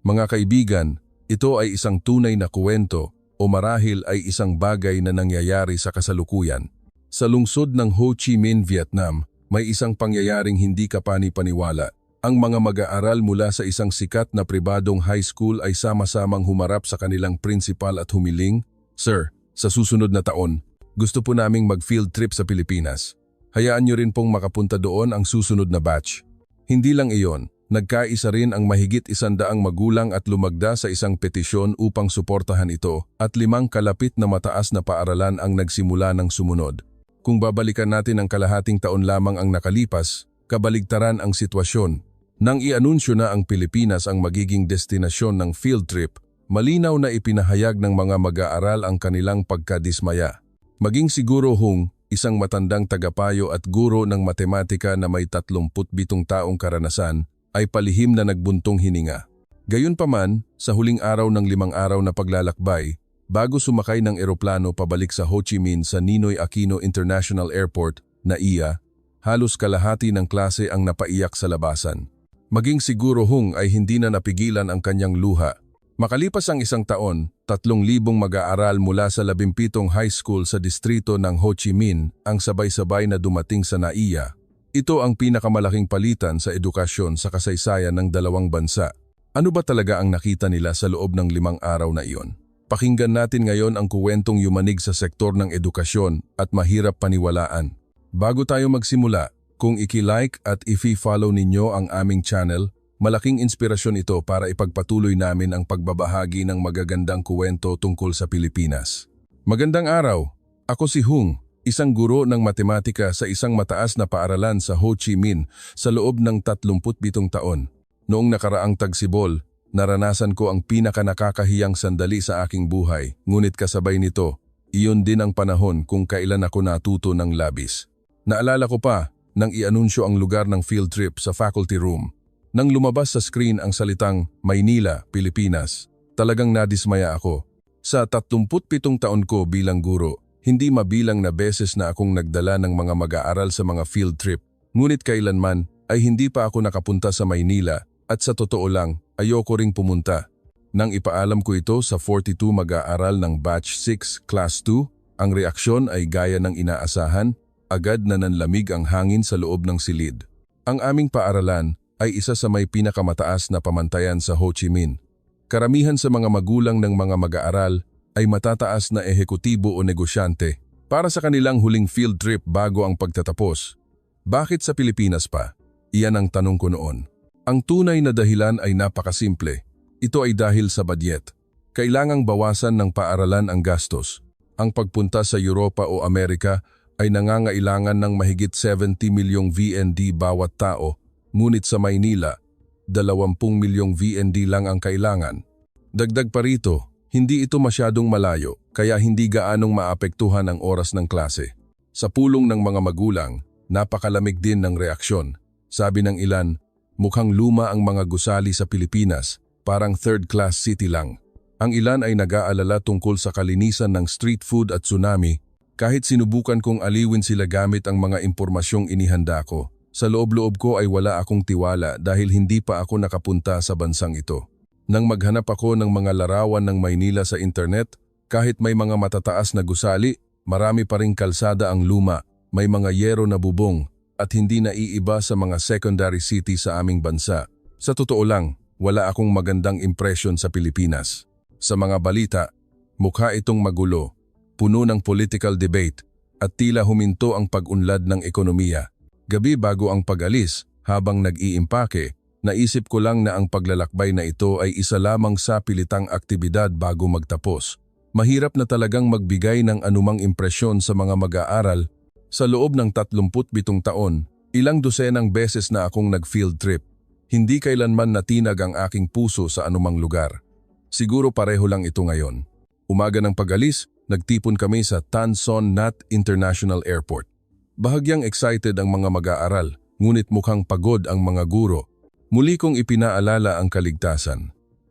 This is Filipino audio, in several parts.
Mga kaibigan, ito ay isang tunay na kuwento o marahil ay isang bagay na nangyayari sa kasalukuyan. Sa lungsod ng Ho Chi Minh, Vietnam, may isang pangyayaring hindi kapani-paniwala. Ang mga mag-aaral mula sa isang sikat na pribadong high school ay sama-samang humarap sa kanilang principal at humiling, "Sir, sa susunod na taon, gusto po naming mag-field trip sa Pilipinas. Hayaan niyo rin pong makapunta doon ang susunod na batch." Hindi lang iyon. Nagkaisa rin ang mahigit 100 magulang at lumagda sa isang petisyon upang suportahan ito at 5 kalapit na mataas na paaralan ang nagsimula ng sumunod. Kung babalikan natin ang kalahating taon lamang ang nakalipas, kabaligtaran ang sitwasyon. Nang i-anunsyo na ang Pilipinas ang magiging destinasyon ng field trip, malinaw na ipinahayag ng mga mag-aaral ang kanilang pagkadismaya. Maging siguro Hung, isang matandang tagapayo at guro ng matematika na may 37 taong karanasan, ay palihim na nagbuntong hininga. Gayunpaman, sa huling araw ng 5 araw na paglalakbay, bago sumakay ng eroplano pabalik sa Ho Chi Minh sa Ninoy Aquino International Airport, NAIA, halos kalahati ng klase ang napaiyak sa labasan. Maging siguro Hung ay hindi na napigilan ang kanyang luha. Makalipas ang 1 taon, 3,000 mag-aaral mula sa 17 high school sa distrito ng Ho Chi Minh ang sabay-sabay na dumating sa NAIA. Ito ang pinakamalaking palitan sa edukasyon sa kasaysayan ng dalawang bansa. Ano ba talaga ang nakita nila sa loob ng 5 araw na iyon? Pakinggan natin ngayon ang kuwentong yumanig sa sektor ng edukasyon at mahirap paniwalaan. Bago tayo magsimula, kung i-like at i-follow ninyo ang aming channel, malaking inspirasyon ito para ipagpatuloy namin ang pagbabahagi ng magagandang kuwento tungkol sa Pilipinas. Magandang araw! Ako si Hung, isang guro ng matematika sa isang mataas na paaralan sa Ho Chi Minh sa loob ng 37 taon. Noong nakaraang tagsibol, naranasan ko ang pinakanakakahiyang sandali sa aking buhay, ngunit kasabay nito, iyon din ang panahon kung kailan ako natuto ng labis. Naalala ko pa, nang i-anunsyo ang lugar ng field trip sa faculty room. Nang lumabas sa screen ang salitang Maynila, Pilipinas, talagang nadismaya ako. Sa 37 taon ko bilang guro, hindi mabilang na beses na akong nagdala ng mga mag-aaral sa mga field trip, ngunit kailanman ay hindi pa ako nakapunta sa Maynila at sa totoo lang, ayoko ring pumunta. Nang ipaalam ko ito sa 42 mag-aaral ng Batch 6 Class 2, ang reaksyon ay gaya ng inaasahan, agad na nanlamig ang hangin sa loob ng silid. Ang aming paaralan ay isa sa may pinakamataas na pamantayan sa Ho Chi Minh. Karamihan sa mga magulang ng mga mag-aaral ay matataas na ehekutibo o negosyante para sa kanilang huling field trip bago ang pagtatapos. Bakit sa Pilipinas pa? Iyan ang tanong ko noon. Ang tunay na dahilan ay napakasimple. Ito ay dahil sa budget. Kailangang bawasan ng paaralan ang gastos. Ang pagpunta sa Europa o Amerika ay nangangailangan ng mahigit 70 milyong VND bawat tao, ngunit sa Maynila, 20 milyong VND lang ang kailangan. Dagdag pa rito, hindi ito masyadong malayo, kaya hindi gaanong maapektuhan ang oras ng klase. Sa pulong ng mga magulang, napakalamig din ng reaksyon. Sabi ng ilan, mukhang luma ang mga gusali sa Pilipinas, parang third-class city lang. Ang ilan ay nag-aalala tungkol sa kalinisan ng street food at tsunami, kahit sinubukan kong aliwin sila gamit ang mga impormasyong inihanda ko. Sa loob-loob ko ay wala akong tiwala dahil hindi pa ako nakapunta sa bansang ito. Nang maghanap ako ng mga larawan ng Maynila sa internet, kahit may mga matataas na gusali, marami pa ring kalsada ang luma, may mga yero na bubong, at hindi naiiba sa mga secondary city sa aming bansa. Sa totoo lang, wala akong magandang impresyon sa Pilipinas. Sa mga balita, mukha itong magulo, puno ng political debate, at tila huminto ang pag-unlad ng ekonomiya. Gabi bago ang pag-alis, habang nag-iimpake, naisip ko lang na ang paglalakbay na ito ay isa lamang sa pilitang aktibidad bago magtapos. Mahirap na talagang magbigay ng anumang impresyon sa mga mag-aaral. Sa loob ng 37 taon, ilang dosenang beses na akong nag-field trip. Hindi kailanman natinag ang aking puso sa anumang lugar. Siguro pareho lang ito ngayon. Umaga ng pag-alis, nagtipon kami sa Tan Son Nhat International Airport. Bahagyang excited ang mga mag-aaral, ngunit mukhang pagod ang mga guro. Muli kong ipinaalala ang kaligtasan.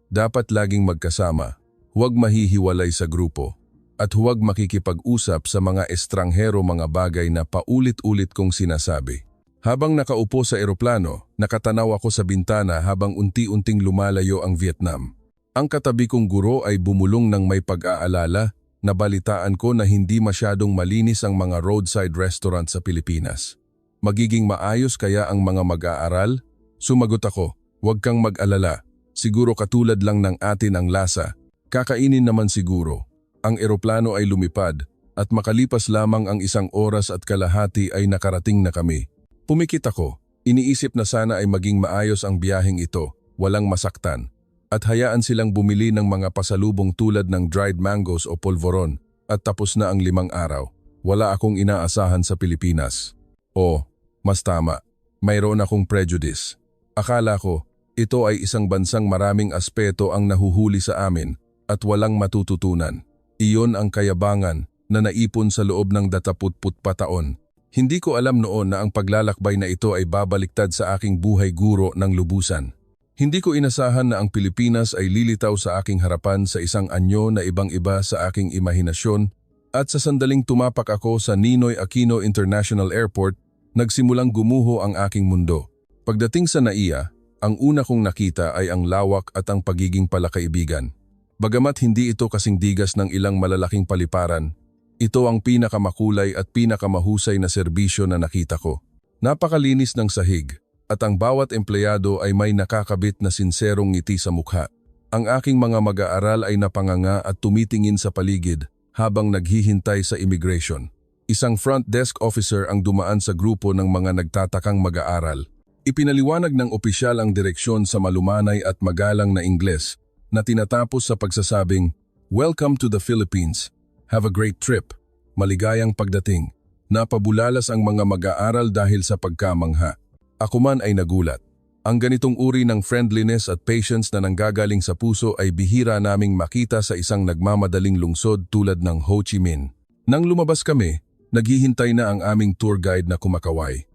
Dapat laging magkasama, huwag mahihiwalay sa grupo, at huwag makikipag-usap sa mga estranghero mga bagay na paulit-ulit kong sinasabi. Habang nakaupo sa eroplano, nakatanaw ako sa bintana habang unti-unting lumalayo ang Vietnam. Ang katabi kong guro ay bumulong ng may pag-aalala. Nabalitaan ko na hindi masyadong malinis ang mga roadside restaurant sa Pilipinas. Magiging maayos kaya ang mga mag-aaral? Sumagot ako, huwag kang mag-alala. Siguro katulad lang ng atin ang lasa. Kakainin naman siguro. Ang eroplano ay lumipad at makalipas lamang ang 1 oras at kalahati ay nakarating na kami. Pumikit ako. Iniisip na sana ay maging maayos ang biyaheng ito, walang masaktan. At hayaan silang bumili ng mga pasalubong tulad ng dried mangoes o polvoron at tapos na ang 5 araw. Wala akong inaasahan sa Pilipinas. O, mas tama, mayroon akong prejudice. Akala ko, ito ay isang bansang maraming aspeto ang nahuhuli sa amin at walang matututunan. Iyon ang kayabangan na naipon sa loob ng 24 taon. Hindi ko alam noon na ang paglalakbay na ito ay babaliktad sa aking buhay guro ng lubusan. Hindi ko inasahan na ang Pilipinas ay lilitaw sa aking harapan sa isang anyo na ibang-iba sa aking imahinasyon at sa sandaling tumapak ako sa Ninoy Aquino International Airport, nagsimulang gumuho ang aking mundo. Pagdating sa NAIA, ang una kong nakita ay ang lawak at ang pagiging palakaibigan. Bagamat hindi ito kasing digas ng ilang malalaking paliparan, ito ang pinakamakulay at pinakamahusay na serbisyo na nakita ko. Napakalinis ng sahig. At ang bawat empleyado ay may nakakabit na sinserong ngiti sa mukha. Ang aking mga mag-aaral ay napanganga at tumitingin sa paligid habang naghihintay sa immigration. Isang front desk officer ang dumaan sa grupo ng mga nagtatakang mag-aaral. Ipinaliwanag ng opisyal ang direksyon sa malumanay at magalang na Ingles na tinatapos sa pagsasabing, "Welcome to the Philippines. Have a great trip. Maligayang pagdating." Napabulalas ang mga mag-aaral dahil sa pagkamangha. Ako man ay nagulat. Ang ganitong uri ng friendliness at patience na nanggagaling sa puso ay bihira naming makita sa isang nagmamadaling lungsod tulad ng Ho Chi Minh. Nang lumabas kami, naghihintay na ang aming tour guide na kumakaway.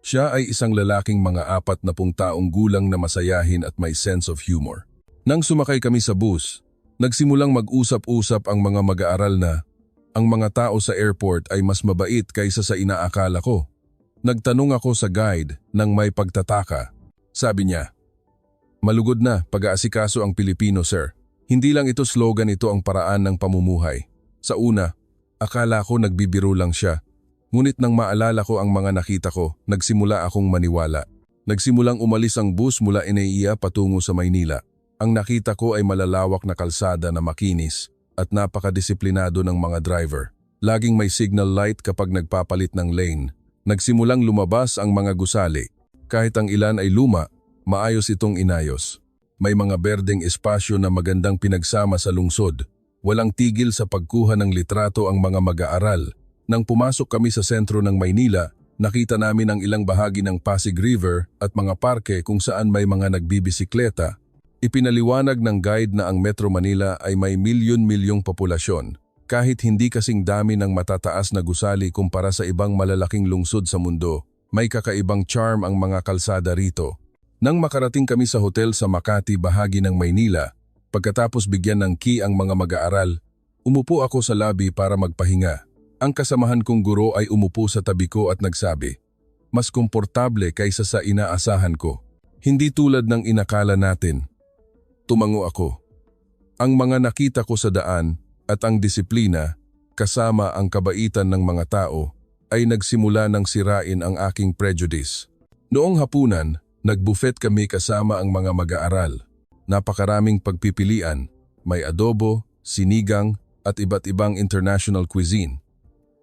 Siya ay isang lalaking mga 40 taong gulang na masayahin at may sense of humor. Nang sumakay kami sa bus, nagsimulang mag-usap-usap ang mga mag-aaral na ang mga tao sa airport ay mas mabait kaysa sa inaakala ko. Nagtanong ako sa guide nang may pagtataka. Sabi niya, "Malugod na pag-aasikaso ang Pilipino, sir. Hindi lang ito slogan, ito ang paraan ng pamumuhay." Sa una, akala ko nagbibiro lang siya. Ngunit nang maalala ko ang mga nakita ko, nagsimula akong maniwala. Nagsimulang umalis ang bus mula NAIA patungo sa Maynila. Ang nakita ko ay malalawak na kalsada na makinis at napakadisiplinado ng mga driver. Laging may signal light kapag nagpapalit ng lane. Nagsimulang lumabas ang mga gusali. Kahit ang ilan ay luma, maayos itong inayos. May mga berdeng espasyo na magandang pinagsama sa lungsod. Walang tigil sa pagkuha ng litrato ang mga mag-aaral. Nang pumasok kami sa sentro ng Maynila, nakita namin ang ilang bahagi ng Pasig River at mga parke kung saan may mga nagbibisikleta. Ipinaliwanag ng guide na ang Metro Manila ay may milyon-milyong populasyon. Kahit hindi kasing dami ng matataas na gusali kumpara sa ibang malalaking lungsod sa mundo, may kakaibang charm ang mga kalsada rito. Nang makarating kami sa hotel sa Makati, bahagi ng Maynila, pagkatapos bigyan ng key ang mga mag-aaral, umupo ako sa lobby para magpahinga. Ang kasamahan kong guro ay umupo sa tabi ko at nagsabi, "Mas komportable kaysa sa inaasahan ko. Hindi tulad ng inakala natin." Tumango ako. Ang mga nakita ko sa daan at ang disiplina, kasama ang kabaitan ng mga tao, ay nagsimula ng sirain ang aking prejudice. Noong hapunan, nagbuffet kami kasama ang mga mag-aaral. Napakaraming pagpipilian, may adobo, sinigang, at iba't ibang international cuisine.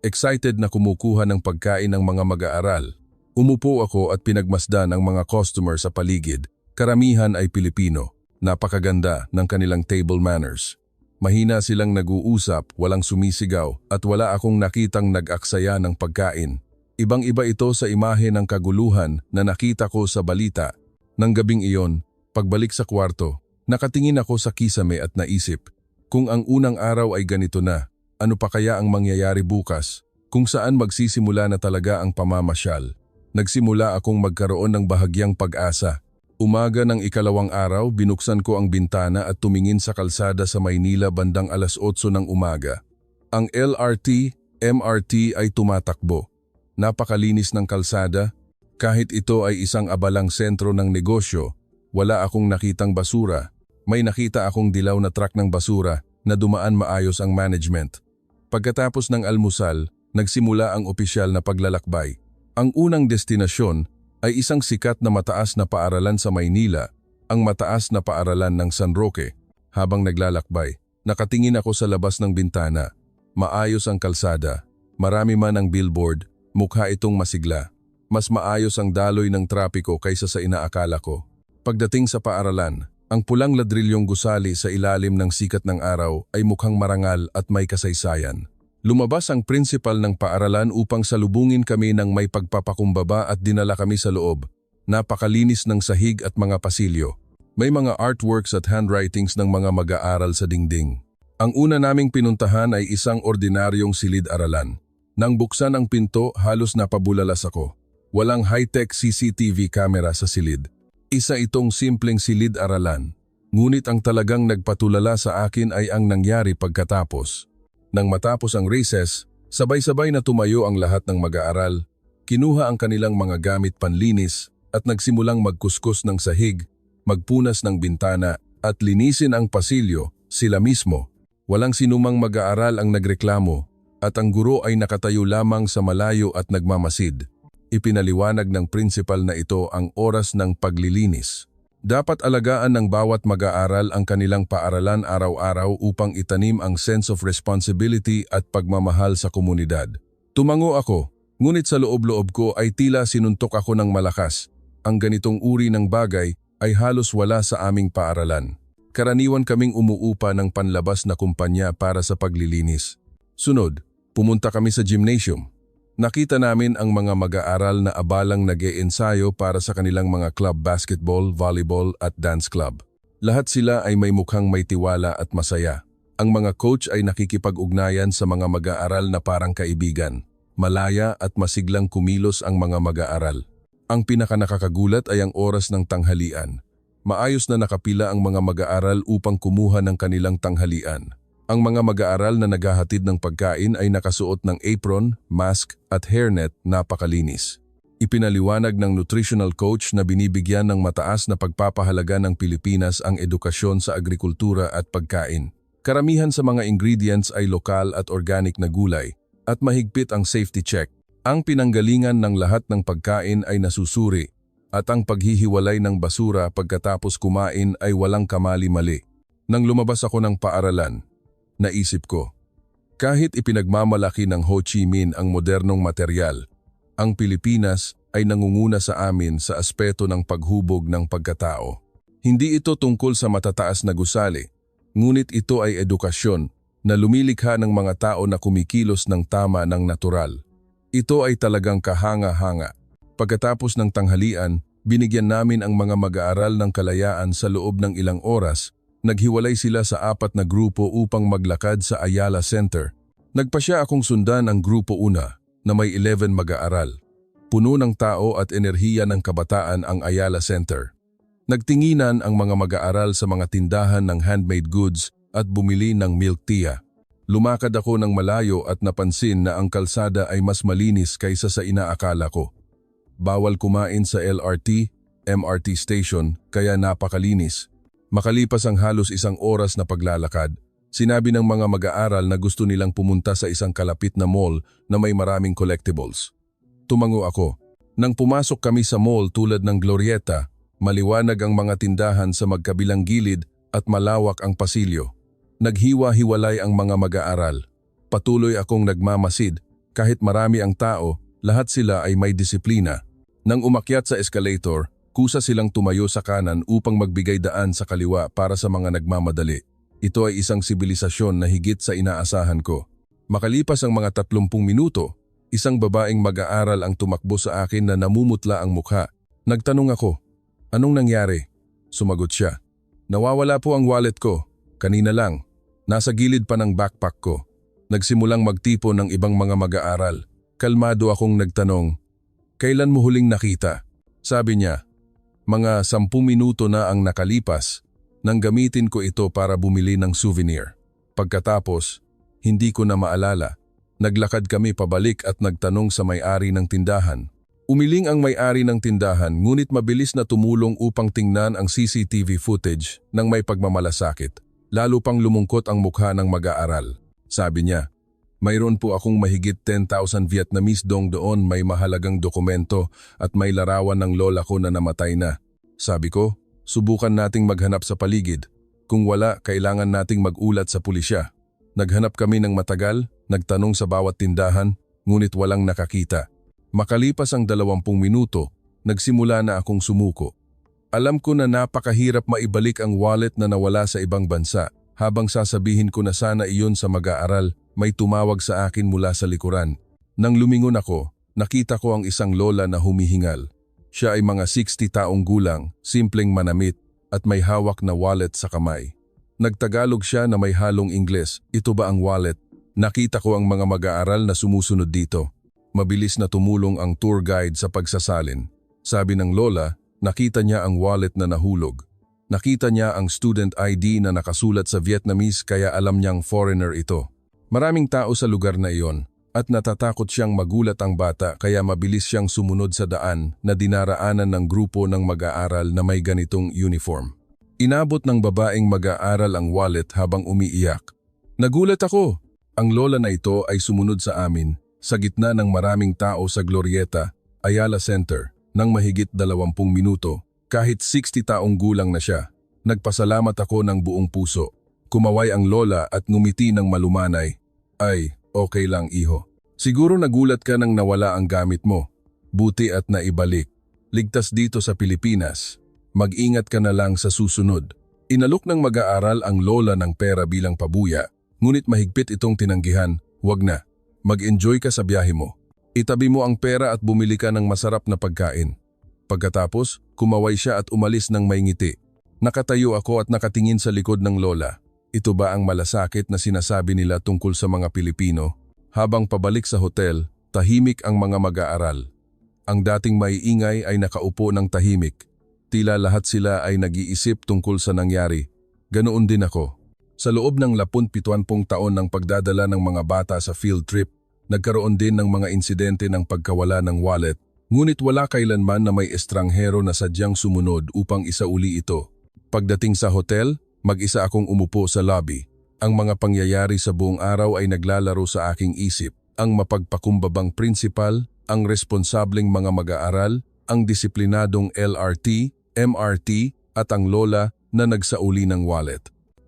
Excited na kumukuha ng pagkain ng mga mag-aaral. Umupo ako at pinagmasdan ang mga customer sa paligid. Karamihan ay Pilipino. Napakaganda ng kanilang table manners. Mahina silang nag-uusap, walang sumisigaw, at wala akong nakitang nag-aksaya ng pagkain. Ibang-iba ito sa imahe ng kaguluhan na nakita ko sa balita. Nang gabing iyon, pagbalik sa kwarto, nakatingin ako sa kisame at naisip, kung ang unang araw ay ganito na, ano pa kaya ang mangyayari bukas, kung saan magsisimula na talaga ang pamamasyal. Nagsimula akong magkaroon ng bahagyang pag-asa. Umaga ng ikalawang araw, binuksan ko ang bintana at tumingin sa kalsada sa Maynila bandang 8:00 ng umaga. Ang LRT, MRT ay tumatakbo. Napakalinis ng kalsada, Kahit ito ay isang abalang sentro ng negosyo, wala akong nakitang basura. May nakita akong dilaw na truck ng basura na dumaan maayos ang management. Pagkatapos ng almusal, nagsimula ang opisyal na paglalakbay. Ang unang destinasyon ay isang sikat na mataas na paaralan sa Maynila, ang mataas na paaralan ng San Roque. Habang naglalakbay, nakatingin ako sa labas ng bintana. Maayos ang kalsada, marami man ang billboard, mukha itong masigla. Mas maayos ang daloy ng trapiko kaysa sa inaakala ko. Pagdating sa paaralan, ang pulang ladrilyong gusali sa ilalim ng sikat ng araw ay mukhang marangal at may kasaysayan. Lumabas ang principal ng paaralan upang salubungin kami ng may pagpapakumbaba at dinala kami sa loob. Napakalinis ng sahig at mga pasilyo. May mga artworks at handwritings ng mga mag-aaral sa dingding. Ang una naming pinuntahan ay isang ordinaryong silid-aralan. Nang buksan ang pinto, halos napabulalas ako. Walang high-tech CCTV camera sa silid. Isa itong simpleng silid-aralan. Ngunit ang talagang nagpatulala sa akin ay ang nangyari pagkatapos. Nang matapos ang recess, sabay-sabay na tumayo ang lahat ng mag-aaral, kinuha ang kanilang mga gamit panlinis at nagsimulang magkuskus ng sahig, magpunas ng bintana at linisin ang pasilyo, sila mismo. Walang sinumang mag-aaral ang nagreklamo at ang guro ay nakatayo lamang sa malayo at nagmamasid. Ipinaliwanag ng principal na ito ang oras ng paglilinis. Dapat alagaan ng bawat mag-aaral ang kanilang paaralan araw-araw upang itanim ang sense of responsibility at pagmamahal sa komunidad. Tumango ako, ngunit sa loob-loob ko ay tila sinuntok ako ng malakas. Ang ganitong uri ng bagay ay halos wala sa aming paaralan. Karaniwan kaming umuupa ng panlabas na kumpanya para sa paglilinis. Sunod, pumunta kami sa gymnasium. Nakita namin ang mga mag-aaral na abalang nag-e-ensayo para sa kanilang mga club basketball, volleyball at dance club. Lahat sila ay may mukhang may tiwala at masaya. Ang mga coach ay nakikipag-ugnayan sa mga mag-aaral na parang kaibigan. Malaya at masiglang kumilos ang mga mag-aaral. Ang pinakanakakagulat ay ang oras ng tanghalian. Maayos na nakapila ang mga mag-aaral upang kumuha ng kanilang tanghalian. Ang mga mag-aaral na naghahatid ng pagkain ay nakasuot ng apron, mask at hairnet, napakalinis. Ipinaliwanag ng nutritional coach na binibigyan ng mataas na pagpapahalaga ng Pilipinas ang edukasyon sa agrikultura at pagkain. Karamihan sa mga ingredients ay lokal at organic na gulay at mahigpit ang safety check. Ang pinanggalingan ng lahat ng pagkain ay nasusuri at ang paghihiwalay ng basura pagkatapos kumain ay walang kamali-mali. Nang lumabas ako ng paaralan, naisip ko, kahit ipinagmamalaki ng Ho Chi Minh ang modernong material, ang Pilipinas ay nangunguna sa amin sa aspeto ng paghubog ng pagkatao. Hindi ito tungkol sa matataas na gusali, ngunit ito ay edukasyon na lumilikha ng mga tao na kumikilos ng tama ng natural. Ito ay talagang kahanga-hanga. Pagkatapos ng tanghalian, binigyan namin ang mga mag-aaral ng kalayaan sa loob ng ilang oras. Naghiwalay sila sa 4 na grupo upang maglakad sa Ayala Center. Nagpasya akong sundan ang grupo una na may 11 mag-aaral. Puno ng tao at enerhiya ng kabataan ang Ayala Center. Nagtinginan ang mga mag-aaral sa mga tindahan ng handmade goods at bumili ng milk tea. Lumakad ako ng malayo at napansin na ang kalsada ay mas malinis kaysa sa inaakala ko. Bawal kumain sa LRT, MRT station kaya napakalinis. Makalipas ang halos 1 oras na paglalakad, sinabi ng mga mag-aaral na gusto nilang pumunta sa isang kalapit na mall na may maraming collectibles. Tumango ako. Nang pumasok kami sa mall tulad ng Glorieta, maliwanag ang mga tindahan sa magkabilang gilid at malawak ang pasilyo. Naghiwa-hiwalay ang mga mag-aaral. Patuloy akong nagmamasid. Kahit marami ang tao, lahat sila ay may disiplina. Nang umakyat sa escalator, kusa silang tumayo sa kanan upang magbigay daan sa kaliwa para sa mga nagmamadali. Ito ay isang sibilisasyon na higit sa inaasahan ko. Makalipas ang mga 30 minuto, isang babaeng mag-aaral ang tumakbo sa akin na namumutla ang mukha. Nagtanong ako, "Anong nangyari?" Sumagot siya, "Nawawala po ang wallet ko. Kanina lang. Nasa gilid pa ng backpack ko." Nagsimulang magtipon ng ibang mga mag-aaral. Kalmado akong nagtanong, "Kailan mo huling nakita?" Sabi niya, "Mga 10 minuto na ang nakalipas nang gamitin ko ito para bumili ng souvenir. Pagkatapos, hindi ko na maalala. Naglakad kami pabalik at nagtanong sa may-ari ng tindahan. Umiling ang may-ari ng tindahan ngunit mabilis na tumulong upang tingnan ang CCTV footage ng may pagmamalasakit. Lalo pang lumungkot ang mukha ng mag-aaral. Sabi niya, mayroon po akong mahigit 10,000 Vietnamese dong doon, may mahalagang dokumento at may larawan ng lola ko na namatay na. Sabi ko, subukan nating maghanap sa paligid. Kung wala, kailangan nating mag-ulat sa pulisya. Naghanap kami ng matagal, nagtanong sa bawat tindahan, ngunit walang nakakita. Makalipas ang 20 minuto, nagsimula na akong sumuko. Alam ko na napakahirap maibalik ang wallet na nawala sa ibang bansa. Habang sasabihin ko na sana iyon sa mag-aaral, may tumawag sa akin mula sa likuran. Nang lumingon ako, nakita ko ang isang lola na humihingal. Siya ay mga 60 taong gulang, simpleng manamit, at may hawak na wallet sa kamay. Nagtagalog siya na may halong Ingles. Ito ba ang wallet? Nakita ko ang mga mag-aaral na sumusunod dito. Mabilis na tumulong ang tour guide sa pagsasalin. Sabi ng lola, nakita niya ang wallet na nahulog. Nakita niya ang student ID na nakasulat sa Vietnamese kaya alam niyang foreigner ito. Maraming tao sa lugar na iyon at natatakot siyang magulat ang bata kaya mabilis siyang sumunod sa daan na dinaraanan ng grupo ng mag-aaral na may ganitong uniform. Inabot ng babaeng mag-aaral ang wallet habang umiiyak. Nagulat ako! Ang lola na ito ay sumunod sa amin sa gitna ng maraming tao sa Glorieta, Ayala Center, ng mahigit 20 minuto, kahit 60 taong gulang na siya. Nagpasalamat ako ng buong puso. Kumaway ang lola at ngumiti ng malumanay. Ay, okay lang iho. Siguro nagulat ka nang nawala ang gamit mo. Buti at naibalik. Ligtas dito sa Pilipinas. Mag-ingat ka na lang sa susunod. Inalok ng mag-aaral ang lola ng pera bilang pabuya, ngunit mahigpit itong tinanggihan. Wag na. Mag-enjoy ka sa biyahe mo. Itabi mo ang pera at bumili ka ng masarap na pagkain. Pagkatapos, kumaway siya at umalis ng may ngiti. Nakatayo ako at nakatingin sa likod ng lola. Ito ba ang malasakit na sinasabi nila tungkol sa mga Pilipino? Habang pabalik sa hotel, tahimik ang mga mag-aaral. Ang dating maiingay ay nakaupo ng tahimik. Tila lahat sila ay nag-iisip tungkol sa nangyari. Ganoon din ako. Sa loob ng 17 taon ng pagdadala ng mga bata sa field trip, nagkaroon din ng mga insidente ng pagkawala ng wallet, ngunit wala kailanman na may estranghero na sadyang sumunod upang isauli ito. Pagdating sa hotel, mag-isa akong umupo sa lobby. Ang mga pangyayari sa buong araw ay naglalaro sa aking isip. Ang mapagpakumbabang principal, ang responsableng mga mag-aaral, ang disiplinadong LRT, MRT, at ang lola na nagsauli ng wallet.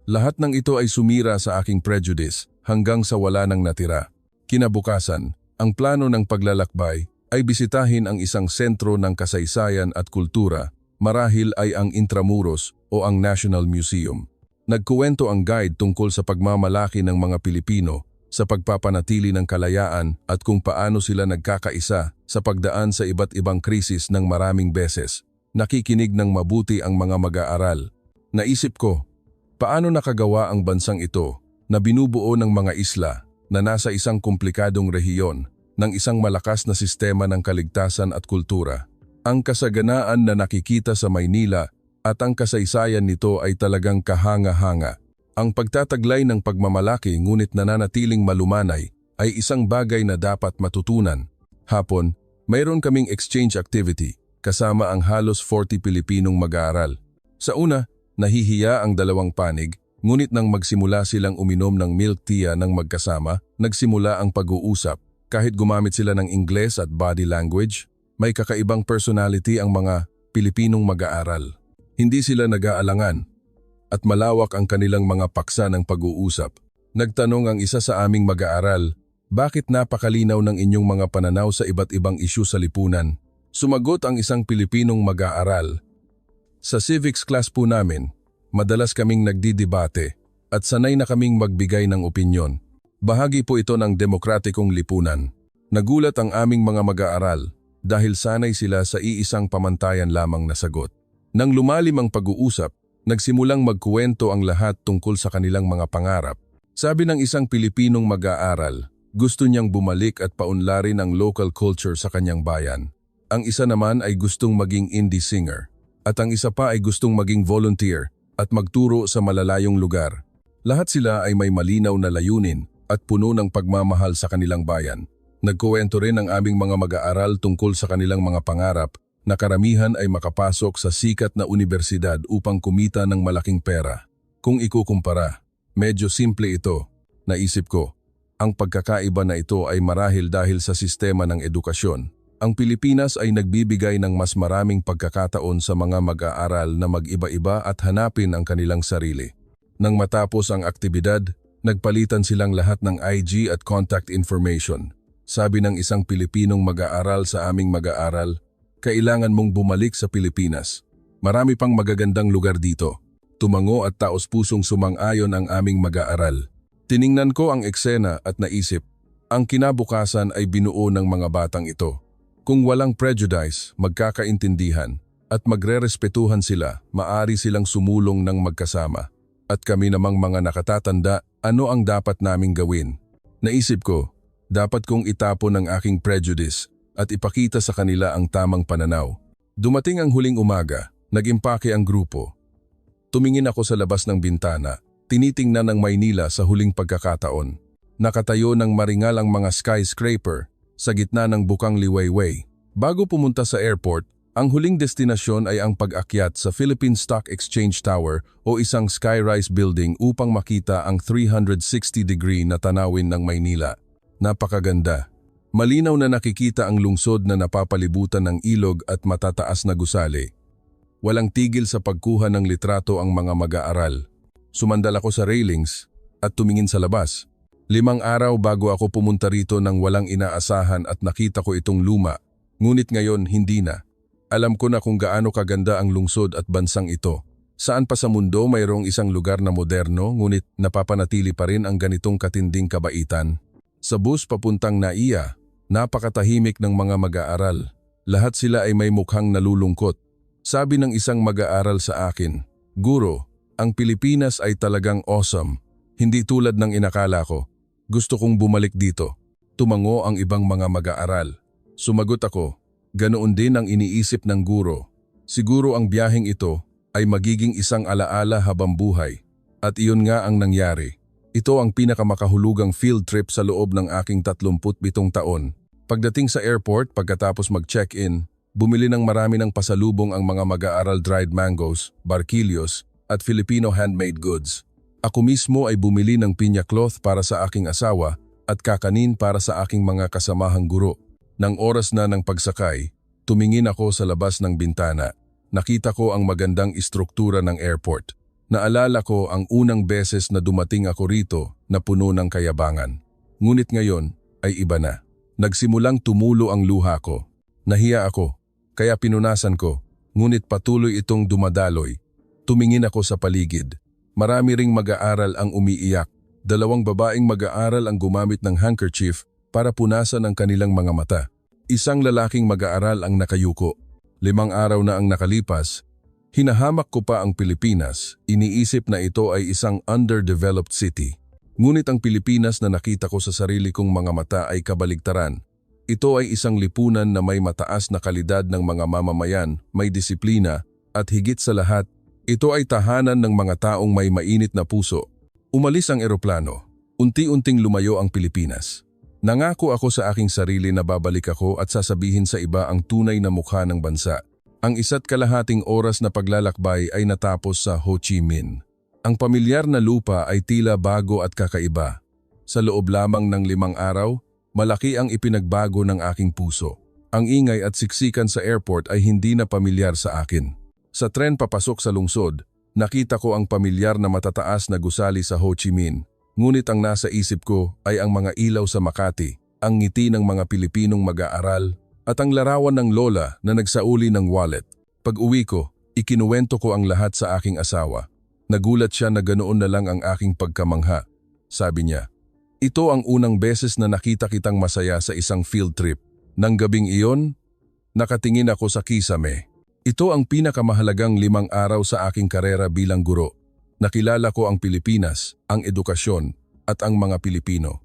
Lahat ng ito ay sumira sa aking prejudice hanggang sa wala nang natira. Kinabukasan, ang plano ng paglalakbay ay bisitahin ang isang sentro ng kasaysayan at kultura, marahil ay ang Intramuros o ang National Museum. Nagkuwento ang guide tungkol sa pagmamalaki ng mga Pilipino sa pagpapanatili ng kalayaan at kung paano sila nagkakaisa sa pagdaan sa iba't ibang krisis ng maraming beses. Nakikinig ng mabuti ang mga mag-aaral. Naisip ko, paano nakagawa ang bansang ito na binubuo ng mga isla na nasa isang komplikadong rehiyon ng isang malakas na sistema ng kaligtasan at kultura? Ang kasaganaan na nakikita sa Maynila at ang kasaysayan nito ay talagang kahanga-hanga. Ang pagtataglay ng pagmamalaki ngunit nananatiling malumanay ay isang bagay na dapat matutunan. Hapon, mayroon kaming exchange activity kasama ang halos 40 Pilipinong mag-aaral. Sa una, nahihiya ang dalawang panig, ngunit nang magsimula silang uminom ng milk tea ng magkasama, nagsimula ang pag-uusap. Kahit gumamit sila ng Ingles at body language, may kakaibang personality ang mga Pilipinong mag-aaral. Hindi sila nag-aalangan at malawak ang kanilang mga paksa ng pag-uusap. Nagtanong ang isa sa aming mag-aaral, bakit napakalinaw ng inyong mga pananaw sa iba't ibang isyu sa lipunan? Sumagot ang isang Pilipinong mag-aaral, sa civics class po namin, madalas kaming nagdidebate at sanay na kaming magbigay ng opinyon. Bahagi po ito ng demokratikong lipunan. Nagulat ang aming mga mag-aaral dahil sanay sila sa iisang pamantayan lamang na sagot. Nang lumalim ang pag-uusap, nagsimulang magkuwento ang lahat tungkol sa kanilang mga pangarap. Sabi ng isang Pilipinong mag-aaral, gusto niyang bumalik at paunlarin ang local culture sa kanyang bayan. Ang isa naman ay gustong maging indie singer. At ang isa pa ay gustong maging volunteer at magturo sa malalayong lugar. Lahat sila ay may malinaw na layunin at puno ng pagmamahal sa kanilang bayan. Nagkuwento rin ang aming mga mag-aaral tungkol sa kanilang mga pangarap na karamihan ay makapasok sa sikat na unibersidad upang kumita ng malaking pera. Kung ikukumpara, medyo simple ito. Naisip ko, ang pagkakaiba na ito ay marahil dahil sa sistema ng edukasyon. Ang Pilipinas ay nagbibigay ng mas maraming pagkakataon sa mga mag-aaral na mag-iba-iba at hanapin ang kanilang sarili. Nang matapos ang aktibidad, nagpalitan silang lahat ng IG at contact information. Sabi ng isang Pilipinong mag-aaral sa aming mag-aaral, kailangan mong bumalik sa Pilipinas. Marami pang magagandang lugar dito. Tumango at taos-pusong sumang-ayon ang aming mag-aaral. Tiningnan ko ang eksena at naisip, ang kinabukasan ay binuo ng mga batang ito. Kung walang prejudice, magkakaintindihan, at magrerespetuhan sila, maari silang sumulong ng magkasama. At kami namang mga nakatatanda, ano ang dapat naming gawin? Naisip ko, dapat kong itapon ang aking prejudice at ipakita sa kanila ang tamang pananaw. Dumating ang huling umaga, nag-impake ang grupo. Tumingin ako sa labas ng bintana, tinitingnan ang Maynila sa huling pagkakataon. Nakatayo ng maringal ang mga skyscraper sa gitna ng bukang liwayway. Bago pumunta sa airport, ang huling destinasyon ay ang pag-akyat sa Philippine Stock Exchange Tower o isang skyrise building upang makita ang 360-degree na tanawin ng Maynila. Napakaganda. Malinaw na nakikita ang lungsod na napapalibutan ng ilog at matataas na gusali. Walang tigil sa pagkuha ng litrato ang mga mag-aaral. Sumandal ako sa railings at tumingin sa labas. 5 araw bago ako pumunta rito nang walang inaasahan at nakita ko itong luma. Ngunit ngayon hindi na. Alam ko na kung gaano kaganda ang lungsod at bansang ito. Saan pa sa mundo mayroong isang lugar na moderno ngunit napapanatili pa rin ang ganitong katinding kabaitan. Sa bus papuntang Naiya, napakatahimik ng mga mag-aaral. Lahat sila ay may mukhang nalulungkot. Sabi ng isang mag-aaral sa akin, "Guro, ang Pilipinas ay talagang awesome. Hindi tulad ng inakala ko. Gusto kong bumalik dito." Tumango ang ibang mga mag-aaral. Sumagot ako, "Ganoon din ang iniisip ng guro. Siguro ang biyaheng ito ay magiging isang alaala habang buhay." At iyon nga ang nangyari. Ito ang pinakamakahulugang field trip sa loob ng aking 37 taon. Pagdating sa airport, pagkatapos mag-check-in, bumili ng marami ng pasalubong ang mga mag-aaral dried mangoes, barquillos, at Filipino handmade goods. Ako mismo ay bumili ng pinya cloth para sa aking asawa at kakanin para sa aking mga kasamahang guro. Nang oras na ng pagsakay, tumingin ako sa labas ng bintana. Nakita ko ang magandang istruktura ng airport. Naalala ko ang unang beses na dumating ako rito na puno ng kayabangan. Ngunit ngayon ay iba na. Nagsimulang tumulo ang luha ko. Nahiya ako, kaya pinunasan ko, ngunit patuloy itong dumadaloy. Tumingin ako sa paligid. Marami ring mag-aaral ang umiiyak. 2 babaeng mag-aaral ang gumamit ng handkerchief para punasan ang kanilang mga mata. Isang lalaking mag-aaral ang nakayuko. 5 araw na ang nakalipas. Hinahamak ko pa ang Pilipinas, iniisip na ito ay isang underdeveloped city. Ngunit ang Pilipinas na nakita ko sa sarili kong mga mata ay kabaligtaran. Ito ay isang lipunan na may mataas na kalidad ng mga mamamayan, may disiplina, at higit sa lahat, ito ay tahanan ng mga taong may mainit na puso. Umalis ang eroplano. Unti-unting lumayo ang Pilipinas. Nangako ako sa aking sarili na babalik ako at sasabihin sa iba ang tunay na mukha ng bansa. Ang 1.5 oras na paglalakbay ay natapos sa Ho Chi Minh. Ang pamilyar na lupa ay tila bago at kakaiba. Sa loob lamang ng 5 araw, malaki ang ipinagbago ng aking puso. Ang ingay at siksikan sa airport ay hindi na pamilyar sa akin. Sa tren papasok sa lungsod, nakita ko ang pamilyar na matataas na gusali sa Ho Chi Minh. Ngunit ang nasa isip ko ay ang mga ilaw sa Makati, ang ngiti ng mga Pilipinong mag-aaral, at ang larawan ng lola na nagsauli ng wallet. Pag-uwi ko, ikinuwento ko ang lahat sa aking asawa. Nagulat siya na ganoon na lang ang aking pagkamangha. Sabi niya, "Ito ang unang beses na nakita kitang masaya sa isang field trip. Nang gabing iyon, nakatingin ako sa kisame. Ito ang pinakamahalagang 5 araw sa aking karera bilang guro. Nakilala ko ang Pilipinas, ang edukasyon, at ang mga Pilipino.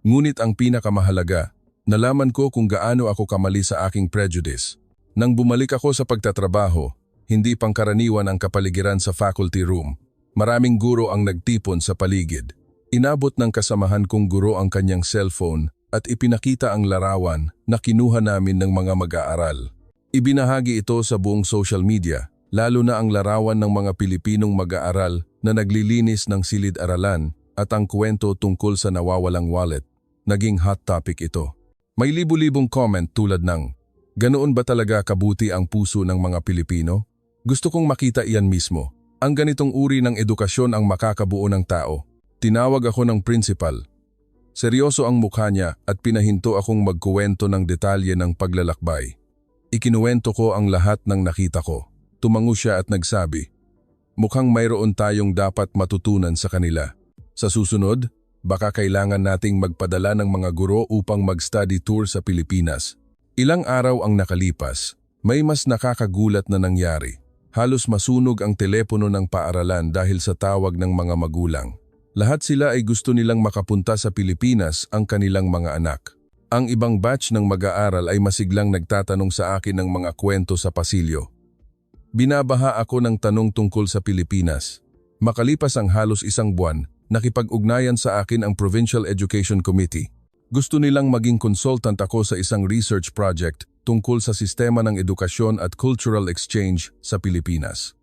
Ngunit ang pinakamahalaga, nalaman ko kung gaano ako kamali sa aking prejudice. Nang bumalik ako sa pagtatrabaho, hindi pangkaraniwan ang kapaligiran sa faculty room. Maraming guro ang nagtipon sa paligid. Inabot ng kasamahan kong guro ang kanyang cellphone at ipinakita ang larawan na kinuha namin ng mga mag-aaral. Ibinahagi ito sa buong social media, lalo na ang larawan ng mga Pilipinong mag-aaral na naglilinis ng silid-aralan at ang kwento tungkol sa nawawalang wallet. Naging hot topic ito. May libu-libong comment tulad ng, "Ganoon ba talaga kabuti ang puso ng mga Pilipino? Gusto kong makita iyan mismo. Ang ganitong uri ng edukasyon ang makakabuo ng tao." Tinawag ako ng principal. Seryoso ang mukha niya at pinahinto akong magkuwento ng detalye ng paglalakbay. Ikinuwento ko ang lahat ng nakita ko. Tumango siya at nagsabi, "Mukhang mayroon tayong dapat matutunan sa kanila. Sa susunod, baka kailangan nating magpadala ng mga guro upang mag-study tour sa Pilipinas." Ilang araw ang nakalipas, may mas nakakagulat na nangyari. Halos masunog ang telepono ng paaralan dahil sa tawag ng mga magulang. Lahat sila ay gusto nilang makapunta sa Pilipinas ang kanilang mga anak. Ang ibang batch ng mag-aaral ay masiglang nagtatanong sa akin ng mga kwento sa pasilyo. Binabaha ako ng tanong tungkol sa Pilipinas. Makalipas ang halos isang buwan, nakipag-ugnayan sa akin ang Provincial Education Committee. Gusto nilang maging consultant ako sa isang research project tungkol sa sistema ng edukasyon at cultural exchange sa Pilipinas.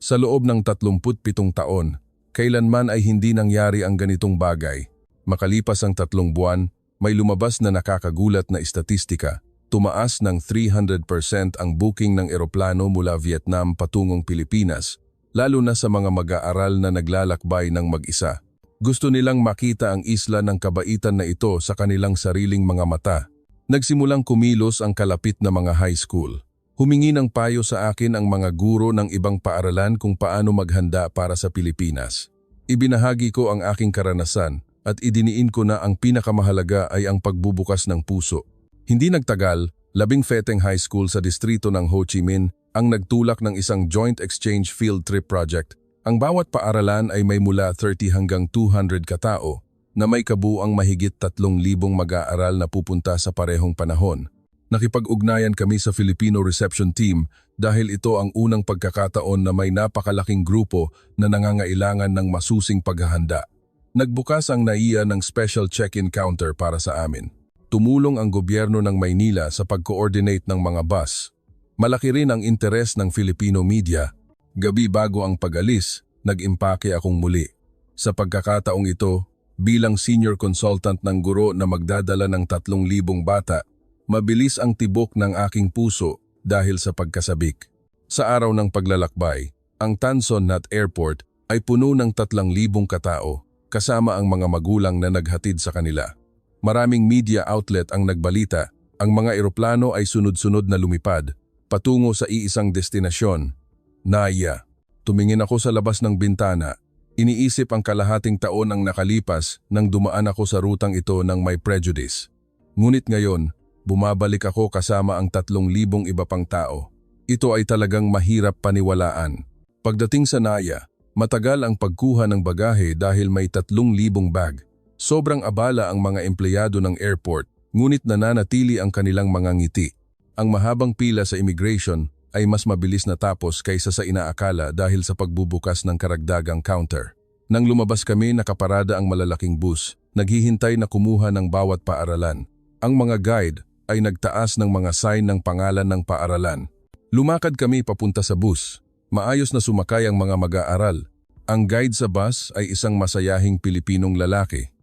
Sa loob ng 37 taon, kailanman ay hindi nangyari ang ganitong bagay. Makalipas ang 3 buwan, may lumabas na nakakagulat na istatistika. Tumaas ng 300% ang booking ng eroplano mula Vietnam patungong Pilipinas, lalo na sa mga mag-aaral na naglalakbay ng mag-isa. Gusto nilang makita ang isla ng kabaitan na ito sa kanilang sariling mga mata. Nagsimulang kumilos ang kalapit na mga high school. Humingi ng payo sa akin ang mga guro ng ibang paaralan kung paano maghanda para sa Pilipinas. Ibinahagi ko ang aking karanasan at idiniin ko na ang pinakamahalaga ay ang pagbubukas ng puso. Hindi nagtagal, 10 Feteng High School sa distrito ng Ho Chi Minh ang nagtulak ng isang joint exchange field trip project. Ang bawat paaralan ay may mula 30 hanggang 200 katao na may kabuuang mahigit 3,000 mag-aaral na pupunta sa parehong panahon. Nakipag-ugnayan kami sa Filipino reception team dahil ito ang unang pagkakataon na may napakalaking grupo na nangangailangan ng masusing paghahanda. Nagbukas ang NAIA ng special check-in counter para sa amin. Tumulong ang gobyerno ng Maynila sa pag-coordinate ng mga bus. Malaki rin ang interes ng Filipino media. Gabi bago ang pag-alis, nag-impake akong muli. Sa pagkakataong ito, bilang senior consultant ng guro na magdadala ng 3,000 bata, mabilis ang tibok ng aking puso dahil sa pagkasabik. Sa araw ng paglalakbay, ang Tan Son Nhat Airport ay puno ng 3,000 katao, kasama ang mga magulang na naghatid sa kanila. Maraming media outlet ang nagbalita, ang mga eroplano ay sunod-sunod na lumipad, patungo sa iisang destinasyon, NAIA. Tumingin ako sa labas ng bintana, iniisip ang kalahating taon ang nakalipas nang dumaan ako sa rutang ito ng may prejudice. Ngunit ngayon, bumabalik ako kasama ang 3,000 iba pang tao. Ito ay talagang mahirap paniwalaan. Pagdating sa NAIA, matagal ang pagkuha ng bagahe dahil may 3,000 bag. Sobrang abala ang mga empleyado ng airport, ngunit nananatili ang kanilang mga ngiti. Ang mahabang pila sa immigration ay mas mabilis natapos kaysa sa inaakala dahil sa pagbubukas ng karagdagang counter. Nang lumabas kami, nakaparada ang malalaking bus, naghihintay na kumuha ng bawat paaralan. Ang mga guide ay nagtaas ng mga sign ng pangalan ng paaralan. Lumakad kami papunta sa bus. Maayos na sumakay ang mga mag-aaral. Ang guide sa bus ay isang masayahing Pilipinong lalaki.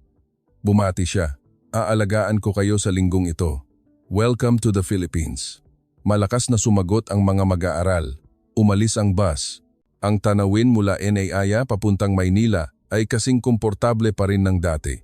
Bumati siya, "Aalagaan ko kayo sa linggong ito. Welcome to the Philippines." Malakas na sumagot ang mga mag-aaral. Umalis ang bus. Ang tanawin mula NAIA papuntang Maynila ay kasing komportable pa rin ng dati.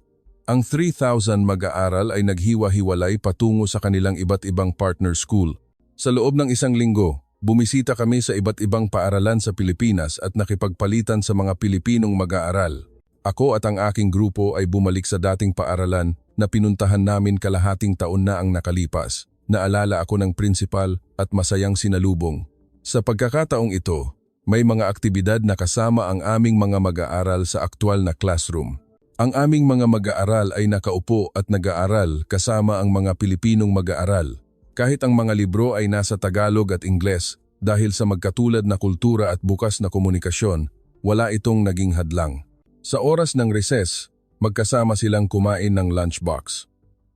Ang 3,000 mag-aaral ay naghiwa-hiwalay patungo sa kanilang iba't ibang partner school. Sa loob ng isang linggo, bumisita kami sa iba't ibang paaralan sa Pilipinas at nakipagpalitan sa mga Pilipinong mag-aaral. Ako at ang aking grupo ay bumalik sa dating paaralan na pinuntahan namin kalahating taon na ang nakalipas. Naalala ako ng principal at masayang sinalubong. Sa pagkakataong ito, may mga aktibidad na kasama ang aming mga mag-aaral sa aktwal na classroom. Ang aming mga mag-aaral ay nakaupo at nag-aaral kasama ang mga Pilipinong mag-aaral. Kahit ang mga libro ay nasa Tagalog at Ingles, dahil sa magkatulad na kultura at bukas na komunikasyon, wala itong naging hadlang. Sa oras ng recess, magkasama silang kumain ng lunchbox.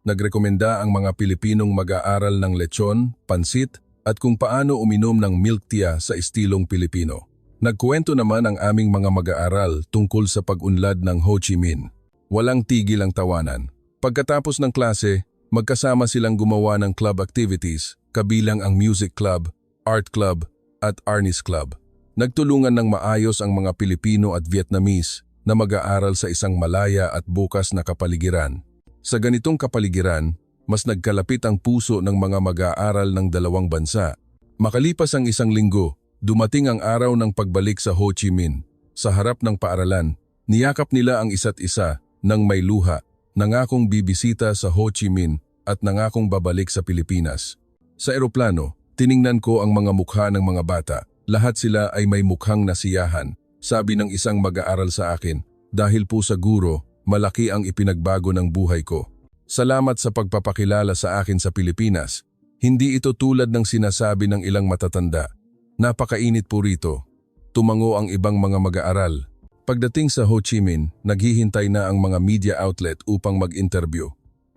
Nagrekomenda ang mga Pilipinong mag-aaral ng lechon, pansit, at kung paano uminom ng milk tea sa estilong Pilipino. Nagkuwento naman ang aming mga mag-aaral tungkol sa pag-unlad ng Ho Chi Minh. Walang tigil ang tawanan. Pagkatapos ng klase, magkasama silang gumawa ng club activities, kabilang ang music club, art club, at Arnis Club. Nagtulungan ng maayos ang mga Pilipino at Vietnamese na mag-aaral sa isang malaya at bukas na kapaligiran. Sa ganitong kapaligiran, mas nagkalapit ang puso ng mga mag-aaral ng dalawang bansa. Makalipas ang isang linggo, dumating ang araw ng pagbalik sa Ho Chi Minh. Sa harap ng paaralan, niyakap nila ang isa't isa nang may luha, nangakong bibisita sa Ho Chi Minh at nangakong babalik sa Pilipinas. Sa eroplano, tiningnan ko ang mga mukha ng mga bata. Lahat sila ay may mukhang nasiyahan, sabi ng isang mag-aaral sa akin, dahil po sa guro, malaki ang ipinagbago ng buhay ko. Salamat sa pagpapakilala sa akin sa Pilipinas. Hindi ito tulad ng sinasabi ng ilang matatanda. Napakainit po rito. Tumango ang ibang mga mag-aaral. Pagdating sa Ho Chi Minh, naghihintay na ang mga media outlet upang mag-interview.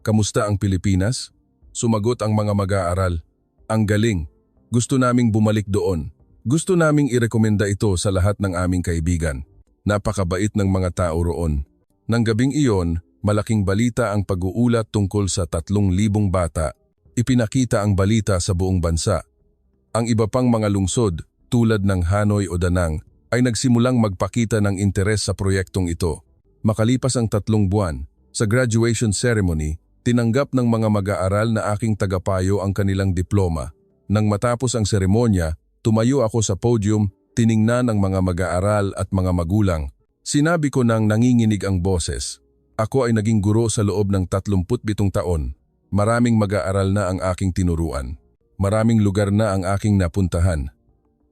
Kamusta ang Pilipinas? Sumagot ang mga mag-aaral. Ang galing. Gusto naming bumalik doon. Gusto naming irekomenda ito sa lahat ng aming kaibigan. Napakabait ng mga tao roon. Nang gabing iyon, malaking balita ang pag-uulat tungkol sa 3,000 bata. Ipinakita ang balita sa buong bansa. Ang iba pang mga lungsod, tulad ng Hanoi o Da Nang, ay nagsimulang magpakita ng interes sa proyektong ito. Makalipas ang 3 buwan, sa graduation ceremony, tinanggap ng mga mag-aaral na aking tagapayo ang kanilang diploma. Nang matapos ang seremonya, tumayo ako sa podium, tiningnan ang mga mag-aaral at mga magulang. Sinabi ko nang nanginginig ang boses. Ako ay naging guro sa loob ng 37 taon. Maraming mag-aaral na ang aking tinuruan. Maraming lugar na ang aking napuntahan.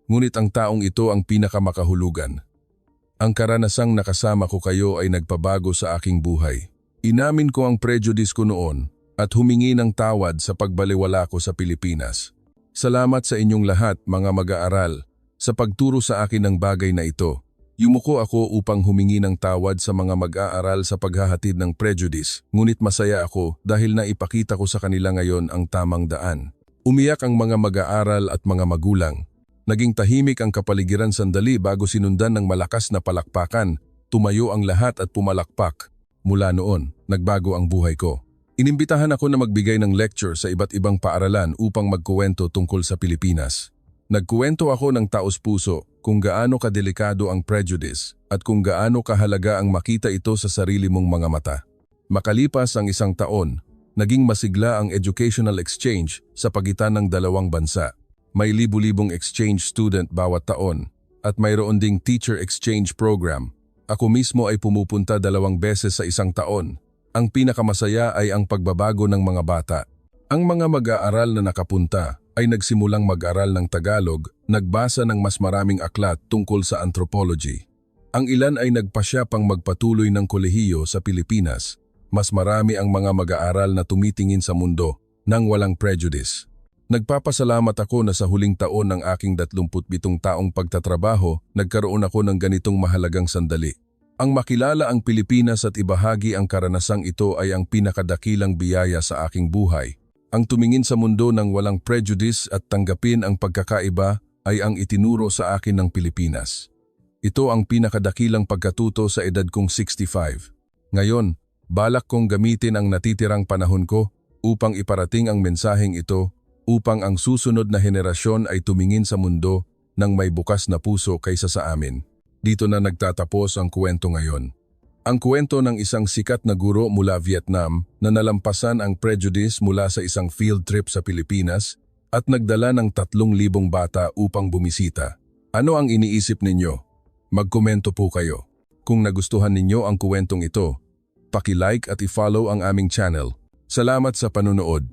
Ngunit ang taong ito ang pinakamakahulugan. Ang karanasang nakasama ko kayo ay nagpabago sa aking buhay. Inamin ko ang prejudice ko noon at humingi ng tawad sa pagbaliwala ko sa Pilipinas. Salamat sa inyong lahat, mga mag-aaral, sa pagturo sa akin ng bagay na ito. Yumuko ako upang humingi ng tawad sa mga mag-aaral sa paghahatid ng prejudice, ngunit masaya ako dahil naipakita ko sa kanila ngayon ang tamang daan. Umiyak ang mga mag-aaral at mga magulang. Naging tahimik ang kapaligiran sandali bago sinundan ng malakas na palakpakan. Tumayo ang lahat at pumalakpak. Mula noon, nagbago ang buhay ko. Inimbitahan ako na magbigay ng lecture sa iba't ibang paaralan upang magkuwento tungkol sa Pilipinas. Nagkuwento ako ng taos-puso kung gaano kadelikado ang prejudice at kung gaano kahalaga ang makita ito sa sarili mong mga mata. Makalipas ang 1 taon, naging masigla ang educational exchange sa pagitan ng dalawang bansa. May libu-libong exchange student bawat taon at mayroon ding teacher exchange program. Ako mismo ay pumupunta 2 beses sa 1 taon. Ang pinakamasaya ay ang pagbabago ng mga bata. Ang mga mag-aaral na nakapunta ay nagsimulang mag-aral ng Tagalog, nagbasa ng mas maraming aklat tungkol sa anthropology. Ang ilan ay nagpasya pang magpatuloy ng kolehiyo sa Pilipinas. Mas marami ang mga mag-aaral na tumitingin sa mundo nang walang prejudice. Nagpapasalamat ako na sa huling taon ng aking 27 taong pagtatrabaho, nagkaroon ako ng ganitong mahalagang sandali. Ang makilala ang Pilipinas at ibahagi ang karanasang ito ay ang pinakadakilang biyaya sa aking buhay. Ang tumingin sa mundo ng walang prejudice at tanggapin ang pagkakaiba ay ang itinuro sa akin ng Pilipinas. Ito ang pinakadakilang pagkatuto sa edad kong 65. Ngayon, balak kong gamitin ang natitirang panahon ko upang iparating ang mensaheng ito upang ang susunod na henerasyon ay tumingin sa mundo ng may bukas na puso kaysa sa amin. Dito na nagtatapos ang kwento ngayon. Ang kwento ng isang sikat na guro mula Vietnam na nalampasan ang prejudice mula sa isang field trip sa Pilipinas at nagdala ng 3,000 bata upang bumisita. Ano ang iniisip ninyo? Magkomento po kayo. Kung nagustuhan ninyo ang kwentong ito, paki-like at i-follow ang aming channel. Salamat sa panunood.